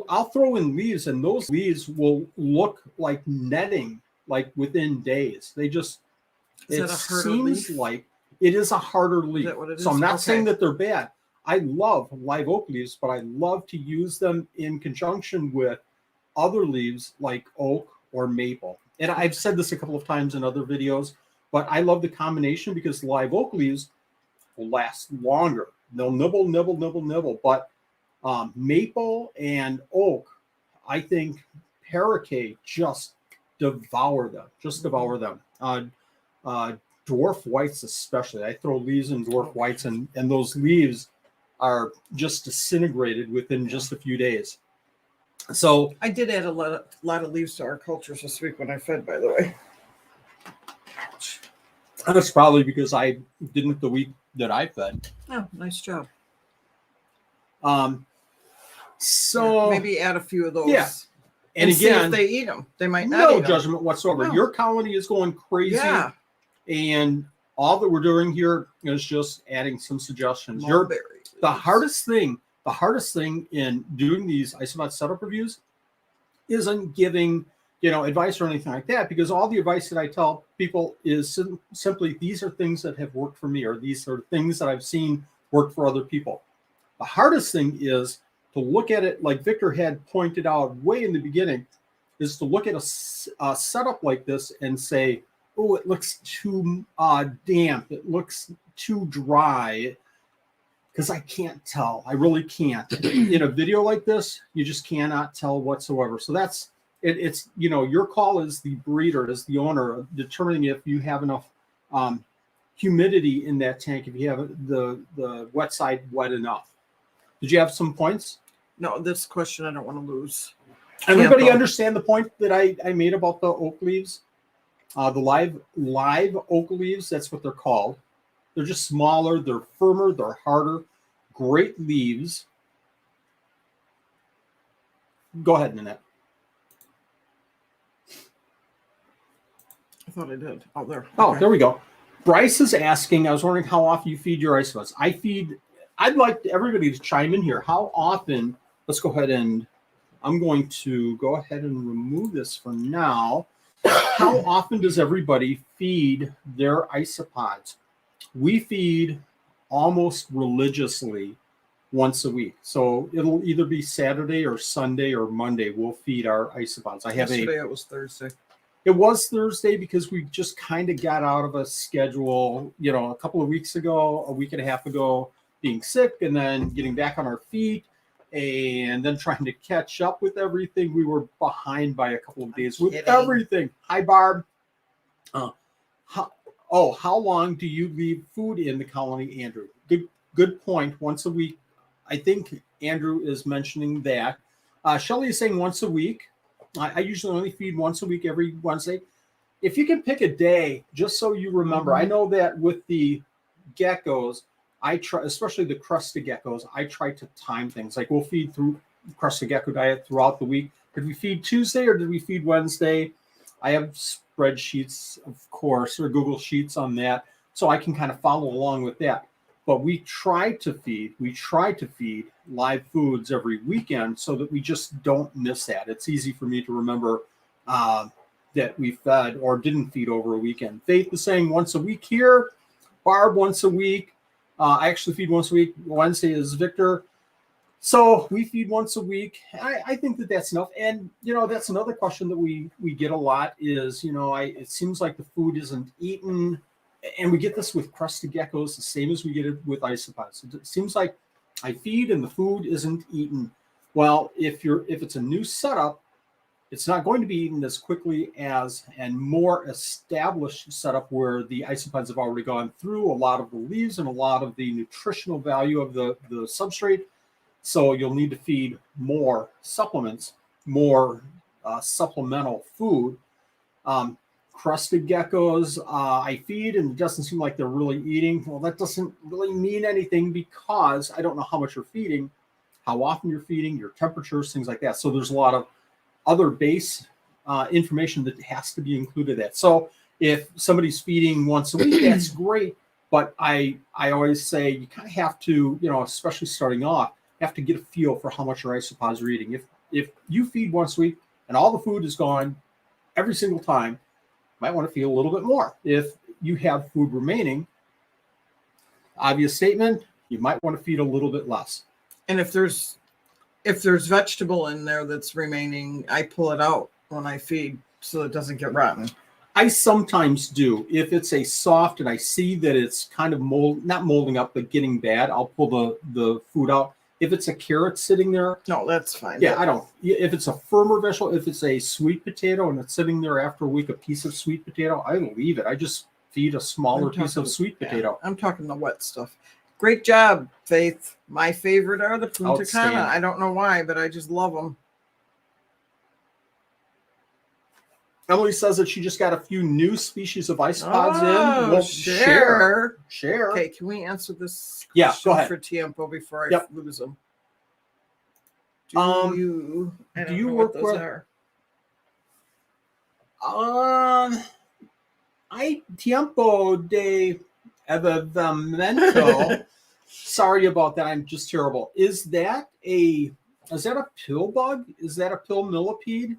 I'll throw in leaves and those leaves will look like netting, like within days. They just, it seems like it is a harder leaf. Is that what it is? So I'm not saying that they're bad. I love live oak leaves, but I love to use them in conjunction with other leaves like oak or maple. And I've said this a couple of times in other videos, but I love the combination because live oak leaves will last longer. They'll nibble. But maple and oak, I think peraccae just devour them. Dwarf whites especially. I throw leaves in dwarf whites, and those leaves are just disintegrated within just a few days. So I did add a lot of leaves to our cultures this week when I fed, by the way. that's probably because I didn't the week that I fed. Oh, nice job. So maybe add a few of those. Yeah. And see again, if they eat them. They might not no eat judgment whatsoever. No. Your colony is going crazy. Yeah. And all that we're doing here is just adding some suggestions. Mulberry. The hardest thing in doing these Isopod setup reviews isn't giving, advice or anything like that, because all the advice that I tell people is simply, these are things that have worked for me, or these are things that I've seen work for other people. The hardest thing is to look at it like Victor had pointed out way in the beginning, is to look at a setup like this and say, oh, it looks too damp. It looks too dry. Because I can't tell. I really can't. In a video like this, you just cannot tell whatsoever. So that's it. It's, you know, your call as the breeder, as the owner, of determining if you have enough humidity in that tank, if you have the wet side wet enough. Did you have some points? No, this question I don't want to lose. Everybody understand the point that I made about the oak leaves? The live oak leaves, that's what they're called. They're just smaller, they're firmer, they're harder. Great leaves. Go ahead, Nanette. I thought I did. Oh, there. Oh, Okay. there we go. Bryce is asking, I was wondering how often you feed your isopods. I'd like everybody to chime in here. How often, let's go ahead and, I'm going to go ahead and remove this for now. How often does everybody feed their isopods? We feed almost religiously once a week. So it'll either be Saturday or Sunday or Monday. We'll feed our isopods. Yesterday it was Thursday. It was Thursday because we just kind of got out of a schedule, you know, a couple of weeks ago, a week and a half ago, being sick and then getting back on our feet and then trying to catch up with everything. We were behind by a couple of days with everything. Hi, Barb. How long do you leave food in the colony, Andrew? Good point. Once a week. I think Andrew is mentioning that. Shelly is saying once a week. I usually only feed once a week, every Wednesday. If you can pick a day, just so you remember. I know that with the geckos, I try, especially the crusted geckos, I try to time things. Like we'll feed through crusted gecko diet throughout the week. Did we feed Tuesday or did we feed Wednesday? I have spreadsheets, of course, or Google Sheets on that, so I can kind of follow along with that. But we try to feed live foods every weekend so that we just don't miss that. It's easy for me to remember that we fed or didn't feed over a weekend. Faith is saying once a week here. Barb, once a week. I actually feed once a week. Wednesday is Victor. So we feed once a week. I think that that's enough. And, you know, that's another question that we get a lot is, you know, it seems like the food isn't eaten. And we get this with crusted geckos, the same as we get it with isopods. It seems like I feed and the food isn't eaten. Well, if it's a new setup, it's not going to be eaten as quickly as a more established setup where the isopods have already gone through a lot of the leaves and a lot of the nutritional value of the substrate. So you'll need to feed more supplements, more supplemental food. Crusted geckos, I feed and it doesn't seem like they're really eating. Well, that doesn't really mean anything because I don't know how much you're feeding, how often you're feeding, your temperatures, things like that. So there's a lot of other base information that has to be included in that. So if somebody's feeding once a week, that's great. But I always say you kind of have to, you know, especially starting off, have to get a feel for how much your isopods are eating. If you feed once a week and all the food is gone every single time, you might want to feed a little bit more. If you have food remaining, obvious statement, you might want to feed a little bit less. And if there's vegetable in there that's remaining, I pull it out when I feed so it doesn't get rotten. I sometimes do. If it's a soft and I see that it's kind of not molding up, but getting bad, I'll pull the food out. If it's a carrot sitting there, no, that's fine. Yeah, I don't. If it's a firmer vegetable, if it's a sweet potato and it's sitting there after a week, a piece of sweet potato, I leave it. I just feed a smaller piece of sweet potato. I'm talking the wet stuff. Great job, Faith. My favorite are the Punta Cana. I don't know why, but I just love them. Emily says that she just got a few new species of isopods in. We'll share. Share. Okay, can we answer this question go ahead. For Tiempo before I lose them? Do you work with those are? Tiempo de evento. Sorry about that. I'm just terrible. Is that a pill bug? Is that a pill millipede?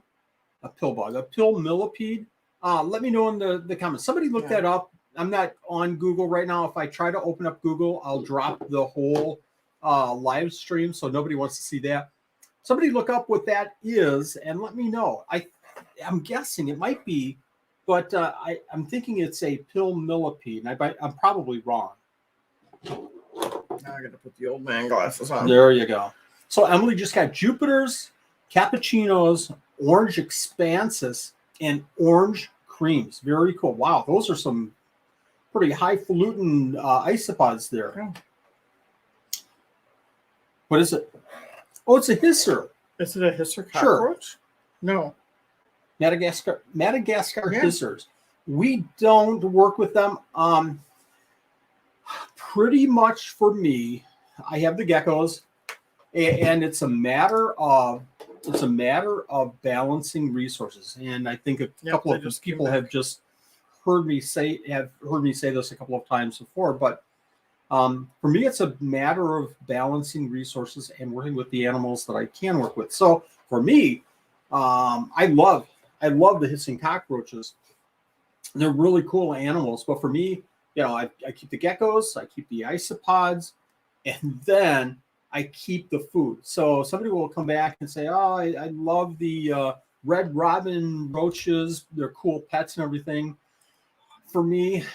A pill bug, a pill millipede. Let me know in the comments. Somebody look that up. I'm not on Google right now. If I try to open up Google, I'll drop the whole live stream, so nobody wants to see that. Somebody look up what that is and let me know. I'm guessing it might be, but I'm thinking it's a pill millipede, and I'm probably wrong. Now I got to put the old man glasses on. There you go. So Emily just got Jupiters, cappuccinos, orange expansus, and orange creams. Very cool. Wow, those are some pretty highfalutin isopods there. Yeah. What is it? Oh, it's a hisser. Is it a hisser Sure. cockroach? No. Madagascar Yeah. hissers. We don't work with them. Pretty much for me, I have the geckos, and it's a matter of balancing resources. And I think a couple of people have just heard me say this a couple of times before. But for me, it's a matter of balancing resources and working with the animals that I can work with. So for me, I love the hissing cockroaches. They're really cool animals. But for me, I keep the geckos, I keep the isopods, and then I keep the food. So somebody will come back and say, "Oh, I love the red robin roaches. They're cool pets and everything." For me,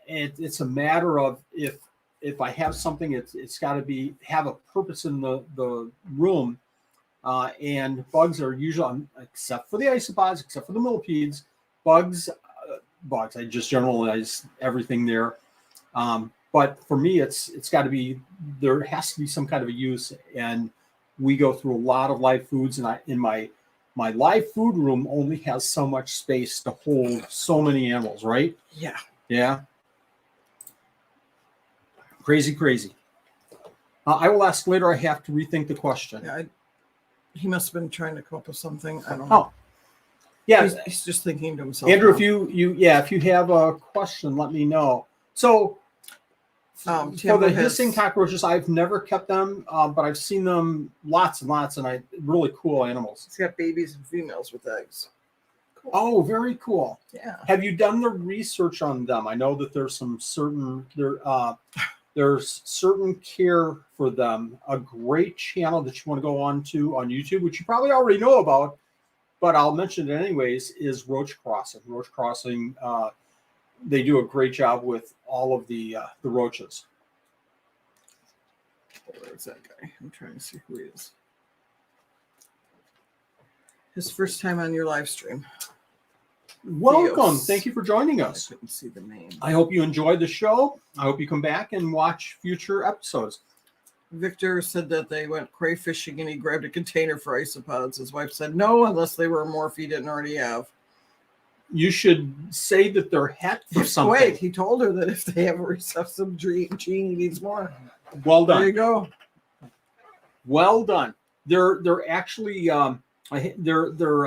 it's a matter of if I have something, it's got to have a purpose in the room. And bugs are usually, except for the isopods, except for the millipedes, bugs. I just generalize everything there. But for me, it's got to be, there has to be some kind of a use. And we go through a lot of live foods, and in my live food room only has so much space to hold so many animals, right? Yeah. Yeah. Crazy. I will ask later. I have to rethink the question. Yeah, he must have been trying to come up with something. I don't know. Oh, yeah. He's just thinking to himself. Andrew, now. if you have a question, let me know. So, for the hissing cockroaches, I've never kept them, but I've seen them lots and lots, and really cool animals. It's got babies and females with eggs. Cool. Oh, very cool. Yeah. Have you done the research on them? I know that there's certain care for them. A great channel that you want to go on YouTube, which you probably already know about, but I'll mention it anyways, is Roach Crossing. Roach Crossing, they do a great job with all of the roaches. Where's that guy? I'm trying to see who he is. His first time on your live stream. Welcome. Theos. Thank you for joining us. I couldn't see the name. I hope you enjoyed the show. I hope you come back and watch future episodes. Victor said that they went crayfishing and he grabbed a container for isopods. His wife said no, unless they were morph he didn't already have. You should say that they're het for something. Wait, he told her that if they have a recessive gene, he needs more. Well done. There you go. Well done. They're actually they're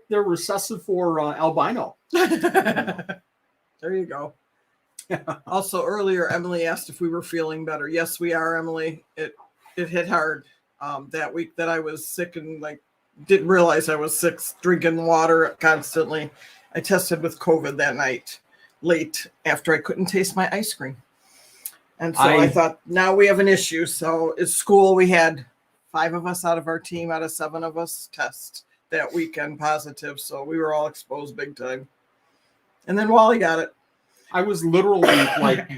recessive for albino. There you go. Also, earlier, Emily asked if we were feeling better. Yes, we are, Emily. It hit hard that week that I was sick and didn't realize I was sick, drinking water constantly. I tested with COVID that night, late after I couldn't taste my ice cream. And so I thought, now we have an issue. So at school, we had 5 of us out of our team, out of 7 of us, test that weekend positive. So we were all exposed big time. And then Wally got it. I was literally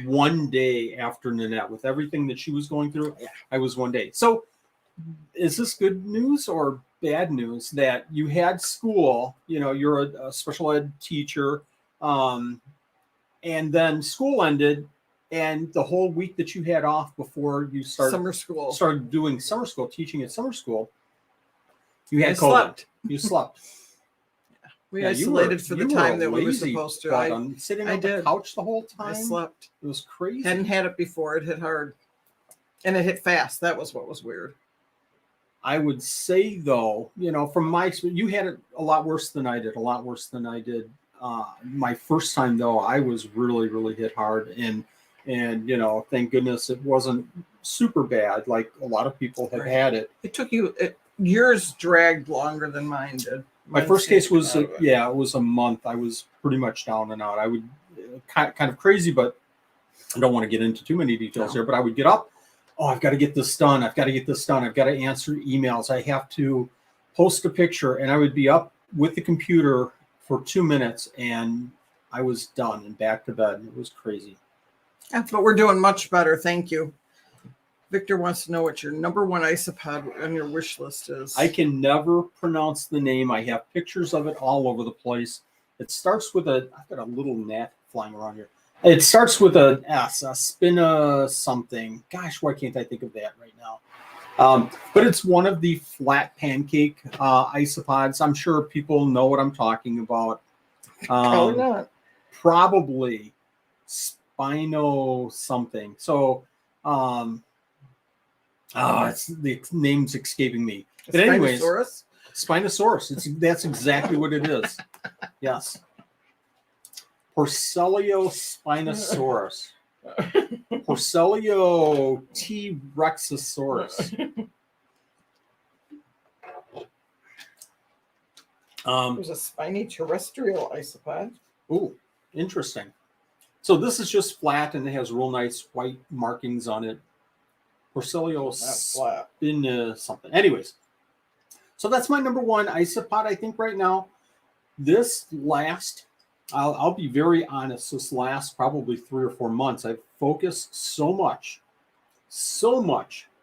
one day after Nanette with everything that she was going through. I was 1 day. So is this good news or bad news that you had school, you're a special ed teacher, and then school ended, and the whole week that you had off before you started doing summer school, teaching at summer school, you had COVID. Slept. You slept. We isolated for the time that we were supposed to. Sitting on the couch the whole time. I slept. It was crazy. Hadn't had it before. It hit hard. And it hit fast. That was what was weird. I would say, though, from my experience, you had it a lot worse than I did. My first time, though, I was really, really hit hard. And thank goodness it wasn't super bad like a lot of people have had it. It took yours dragged longer than mine did. My first case was, it was a month. I was pretty much down and out. I would kind of crazy, but I don't want to get into too many details No. here, but I would get up. Oh, I've got to get this done. I've got to get this done. I've got to answer emails. I have to post a picture. And I would be up with the computer for 2 minutes and I was done and back to bed. It was crazy. Yeah, but we're doing much better. Thank you. Victor wants to know what your number one isopod on your wish list is. I can never pronounce the name. I have pictures of it all over the place. It starts with I've got a little gnat flying around here. It starts with a S, a spina something. Gosh, why can't I think of that right now? But it's one of the flat pancake isopods. I'm sure people know what I'm talking about. Probably not. Probably spino something. So, it's the name's escaping me. But anyways, Spinosaurus? Spinosaurus. That's exactly what it is. Yes. Porcellio spinosaurus. Porcellio T. rexosaurus. There's a spiny terrestrial isopod. Ooh, interesting. So this is just flat and it has real nice white markings on it. Porcellio Not flat. spin something. Anyways, so that's my number one isopod, I think, right now. This last, I'll be very honest, this last probably 3 or 4 months, I've focused so much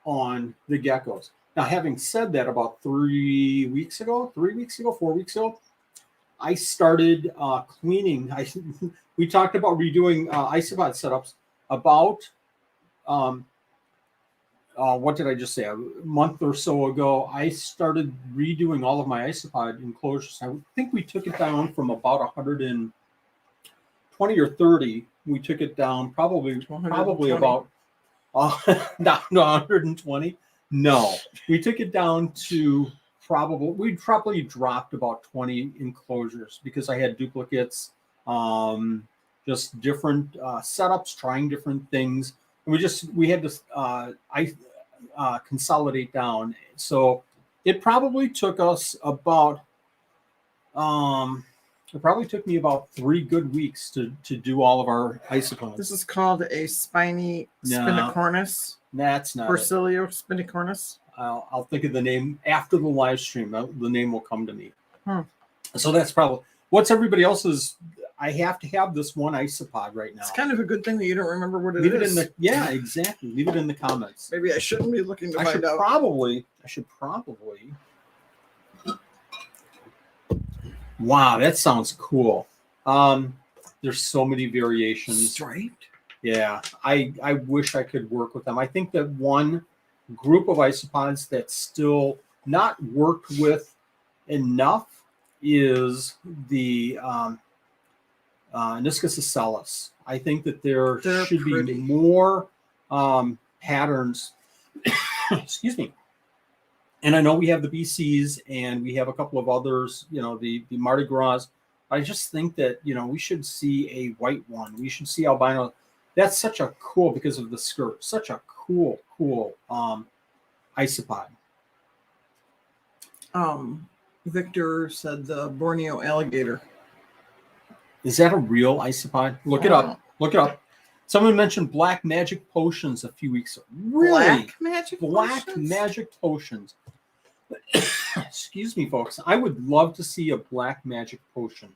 on the geckos. Now, having said that, about 3 weeks ago, 4 weeks ago, I started cleaning. We talked about redoing isopod setups about, what did I just say? A month or so ago, I started redoing all of my isopod enclosures. I think we took it down from about 120 or 30. We took it down probably about down to 120. No, we took it down to we probably dropped about 20 enclosures because I had duplicates, just different setups, trying different things. And we had to consolidate down. So it probably took us about it probably took me about 3 good weeks to do all of our isopods. This is called a spiny No. spinicornis. That's not it. Porcellio spinicornis. I'll think of the name after the live stream. The name will come to me. So that's probably what's everybody else's. I have to have this one isopod right now. It's kind of a good thing that you don't remember what it Leave is. it in the exactly. Leave it in the comments. Maybe I shouldn't be looking to I find should out. probably. Wow, that sounds cool. There's so many variations. Striped? Yeah, I wish I could work with them. I think that one group of isopods that's still not worked with enough is the Niscus ocellus. I think that there should pretty. be more patterns. Excuse me. And I know we have the BCs and we have a couple of others, the Mardi Gras. I just think that, we should see a white one. We should see albino. That's such a cool, because of the skirt, such a cool isopod. Victor said the Borneo alligator. Is that a real isopod? Look it up. Look it up. Someone mentioned black magic potions a few weeks ago. Really? Black magic potions. Excuse me, folks. I would love to see a black magic potion.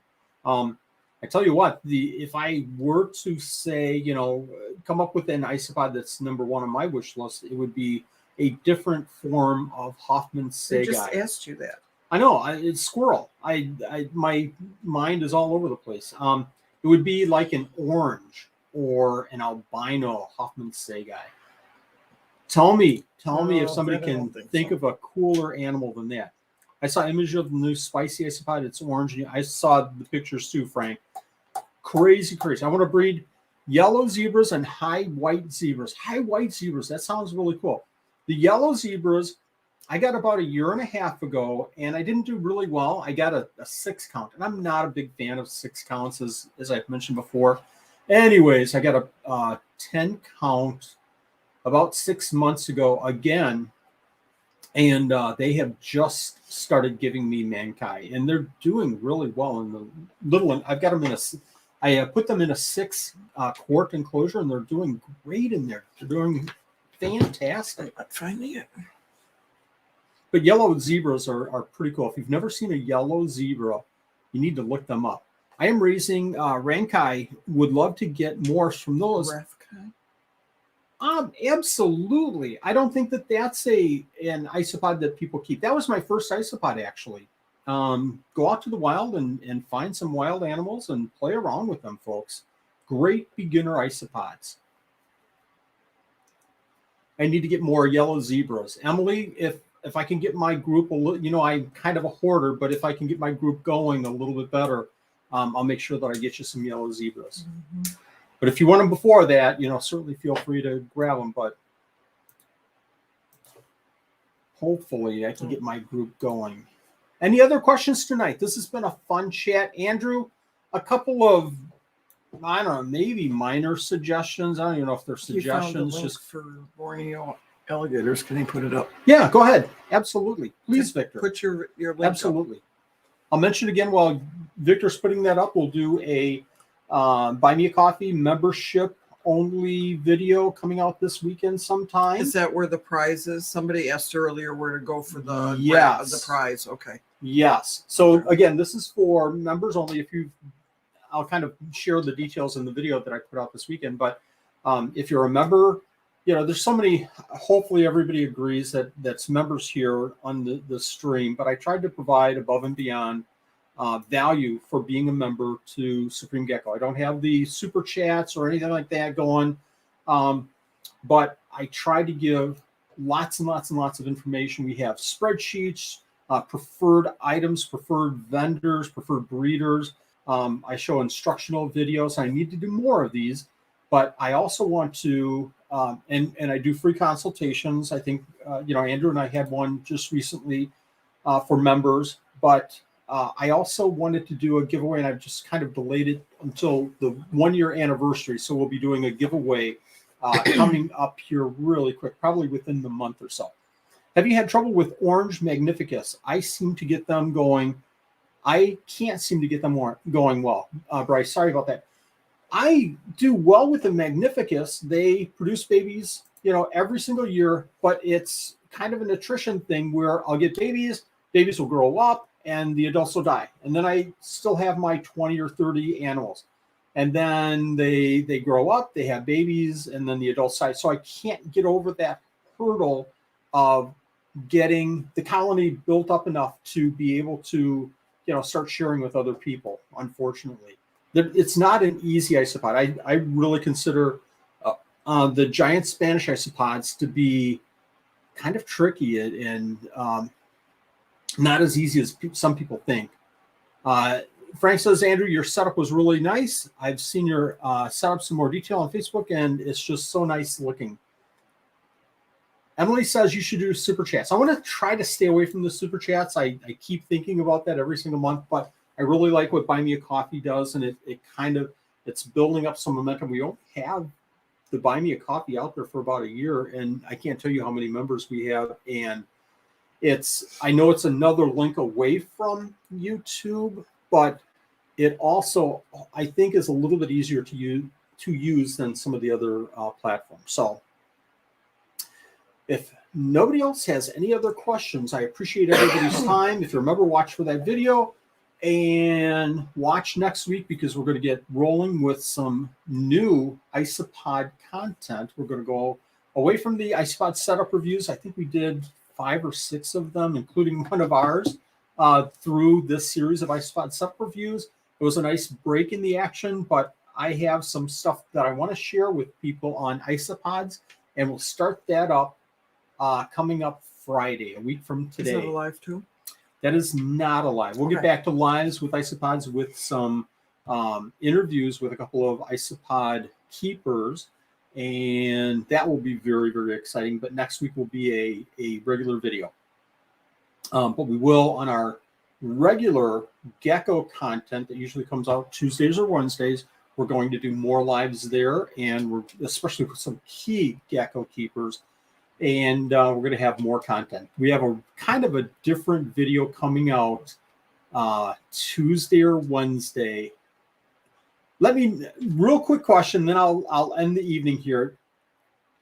I tell you what, if I were to say, come up with an isopod that's number one on my wish list, it would be a different form of Hoffman Segai. I just asked you that. I know, it's squirrel. My mind is all over the place. It would be like an orange or an albino Hoffman Segai. Tell me if somebody can think of a cooler animal than that. I saw an image of the new spicy isopod. It's orange. I saw the pictures too, Frank. Crazy. I want to breed yellow zebras and high white zebras. High white zebras. That sounds really cool. The yellow zebras, I got about 1.5 years ago, and I didn't do really well. I got a 6 count, and I'm not a big fan of 6 counts, as I've mentioned before. Anyways, I got a 10 count about 6 months ago again, and they have just started giving me mankai, and they're doing really well in the little one. I've got them in I put them in a 6 quart enclosure, and they're doing great in there. They're doing fantastic. I'm finding it. But yellow zebras are pretty cool. If you've never seen a yellow zebra, you need to look them up. I am raising Rankai. Would love to get more from those. Rathkai? Absolutely. I don't think that that's an isopod that people keep. That was my first isopod, actually. Go out to the wild and find some wild animals and play around with them, folks. Great beginner isopods. I need to get more yellow zebras. Emily, if I can get my group a little, you know, I'm kind of a hoarder, but if I can get my group going a little bit better, I'll make sure that I get you some yellow zebras. Mm-hmm. But if you want them before that, you know, certainly feel free to grab them. But hopefully I can get my group going. Any other questions tonight? This has been a fun chat. Andrew, a couple of, I don't know, maybe minor suggestions. I don't even know if they're suggestions. Just just for Borneo alligators. Can you put it up? Yeah, go ahead. Absolutely. Please, Victor. Put your link Absolutely. Up. I'll mention again while Victor's putting that up, we'll do a Buy Me a Coffee membership only video coming out this weekend sometime. Is that where the prize is? Somebody asked earlier where to go for the the prize. Okay. Yes. So again, this is for members only. I'll kind of share the details in the video that I put out this weekend. But if you're a member, you know, there's so many. Hopefully, everybody agrees that's members here on the stream. But I tried to provide above and beyond value for being a member to Supreme Gecko. I don't have the super chats or anything like that going, but I try to give lots and lots and lots of information. We have spreadsheets, preferred items, preferred vendors, preferred breeders. I show instructional videos. I need to do more of these, but I also want to, and I do free consultations. I think, you know, Andrew and I had one just recently for members, but I also wanted to do a giveaway, and I've just kind of delayed it until the 1-year anniversary. So we'll be doing a giveaway coming up here really quick, probably within the month or so. Have you had trouble with Orange Magnificus? I seem to get them going. I can't seem to get them going well. Bryce, sorry about that. I do well with the Magnificus. They produce babies, you know, every single year, but it's kind of an attrition thing where I'll get babies will grow up, and the adults will die. And then I still have my 20 or 30 animals. And then they grow up, they have babies, and then the adults die. So I can't get over that hurdle of getting the colony built up enough to be able to, you know, start sharing with other people, unfortunately. It's not an easy isopod. I really consider the giant Spanish isopods to be kind of tricky and not as easy as some people think. Frank says, Andrew, your setup was really nice. I've seen your setup some more detail on Facebook, and it's just so nice looking. Emily says you should do super chats. I want to try to stay away from the super chats. I keep thinking about that every single month, but I really like what Buy Me a Coffee does, and it's building up some momentum. We don't have the Buy Me a Coffee out there for about a year, and I can't tell you how many members we have. And I know it's another link away from YouTube, but it also, I think, is a little bit easier to use than some of the other platforms. So if nobody else has any other questions, I appreciate everybody's time. If you remember, watch for that video and watch next week, because we're going to get rolling with some new isopod content. We're going to go away from the Isopod Setup reviews. I think we did 5 or 6 of them, including one of ours, through this series of Isopod Setup reviews. It was a nice break in the action, but I have some stuff that I want to share with people on isopods, and we'll start that up coming up Friday, a week from today. Is that a live too? That is not a live. We'll get back to lives with isopods with some interviews with a couple of isopod keepers, and that will be very, very exciting. But next week will be a regular video. But we will, on our regular Gecko content that usually comes out Tuesdays or Wednesdays, we're going to do more lives there, and we're especially with some key Gecko keepers. And we're going to have more content. We have a kind of a different video coming out Tuesday or Wednesday. Let me, real quick question, then I'll end the evening here.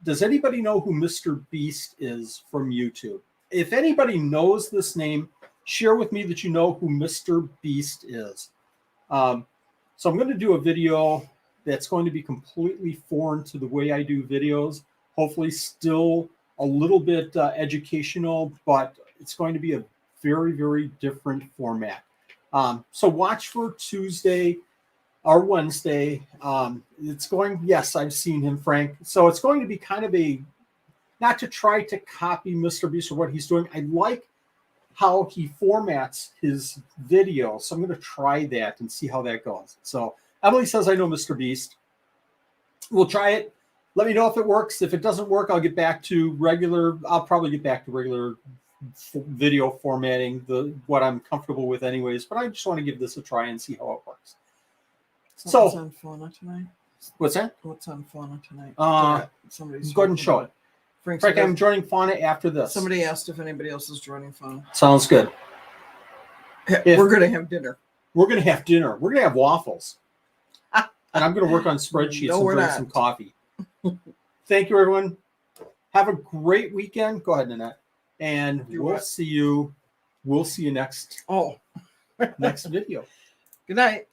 Does anybody know who Mr. Beast is from YouTube? If anybody knows this name, share with me that you know who Mr. Beast is. So I'm going to do a video that's going to be completely foreign to the way I do videos. Hopefully still a little bit educational, but it's going to be a very, very different format. So watch for Tuesday or Wednesday. It's going, yes, I've seen him, Frank. So it's going to be kind of a, not to try to copy Mr. Beast or what he's doing. I like how he formats his video. So I'm going to try that and see how that goes. So Emily says, I know Mr. Beast. We'll try it. Let me know if it works. If it doesn't work, I'll get back to regular, I'll probably get back to regular video formatting, what I'm comfortable with anyways, but I just want to give this a try and see how it works. Something's So, on fauna tonight. what's that? What's on fauna tonight? Somebody's Go ahead and show it. Frank, Frank, I'm joining fauna after this. somebody asked if anybody else is joining fauna. Sounds good. We're going to have dinner. We're going to have dinner. We're going to have waffles. And I'm going to work on spreadsheets No, and we're drink not. some coffee. Thank you, everyone. Have a great weekend. Go ahead, Nanette. And we'll see you next Oh, next video. good night.